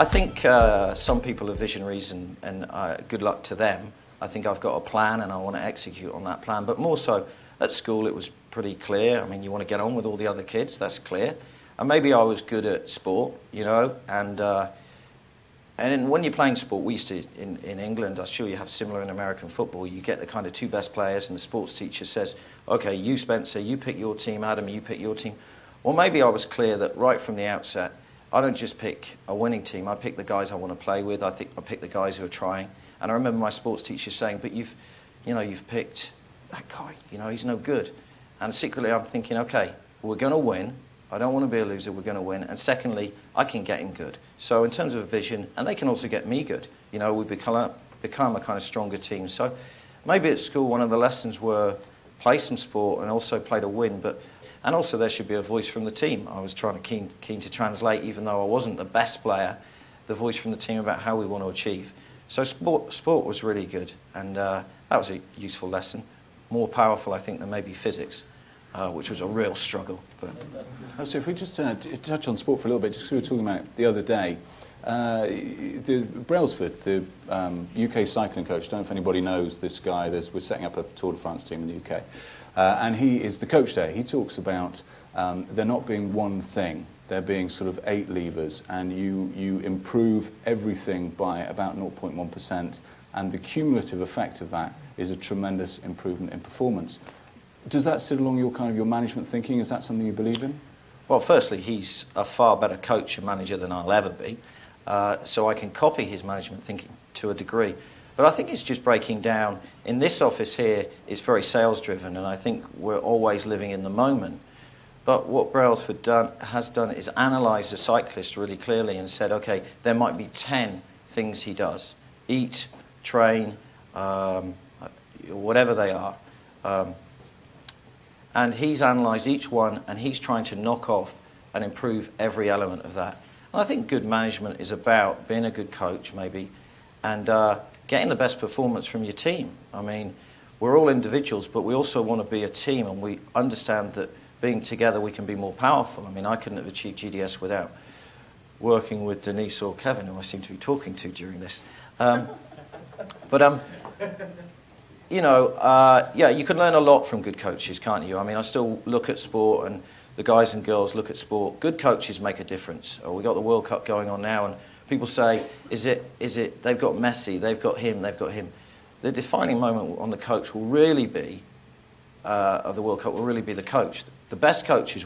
I think some people are visionaries, and good luck to them. I think I've got a plan and I want to execute on that plan. But more so, at school it was pretty clear. I mean, you want to get on with all the other kids, that's clear. And maybe I was good at sport, you know, and when you're playing sport, we used to, in England, I'm sure you have similar in American football, you get the kind of two best players and the sports teacher says, okay, you Spencer, you pick your team, Adam, you pick your team. Well, maybe I was clear that right from the outset, I don't just pick a winning team, I pick the guys I want to play with, I pick the guys who are trying. And I remember my sports teacher saying, but you've picked that guy, you know, he's no good. And secretly I'm thinking, okay, we're going to win. I don't want to be a loser, we're going to win. And secondly, I can get him good. So in terms of vision, and they can also get me good. You know, we become a kind of stronger team. So maybe at school one of the lessons were play some sport and also play to win. And also there should be a voice from the team. I was trying to keen to translate, even though I wasn't the best player, the voice from the team about how we want to achieve. So sport was really good, and that was a useful lesson. More powerful, I think, than maybe physics, which was a real struggle. But. So if we just touch on sport for a little bit, just because we were talking about it the other day, Brailsford, the UK cycling coach, I don't know if anybody knows this guy, we're setting up a Tour de France team in the UK, and he is the coach there. He talks about there not being one thing, there being sort of 8 levers, and you improve everything by about 0.1%, and the cumulative effect of that is a tremendous improvement in performance. Does that sit along your management thinking? Is that something you believe in? Well, firstly, he's a far better coach and manager than I'll ever be, so I can copy his management thinking to a degree. But I think it's just breaking down. In this office here, it's very sales-driven, and I think we're always living in the moment. But what Brailsford has done is analysed the cyclist really clearly and said, okay, there might be 10 things he does. Eat, train, whatever they are. And he's analysed each one, and he's trying to knock off and improve every element of that. And I think good management is about being a good coach, maybe, and getting the best performance from your team. I mean, we're all individuals, but we also want to be a team, and we understand that being together we can be more powerful. I mean, I couldn't have achieved GDS without working with Denise or Kevin, who I seem to be talking to during this. You know, yeah, you can learn a lot from good coaches, can't you? I mean, I still look at sport, and the guys and girls look at sport. Good coaches make a difference. We've got the World Cup going on now, and people say, is it, they've got Messi, they've got him, they've got him. The defining moment on the coach will really be, of the World Cup, will really be the coach. The best coaches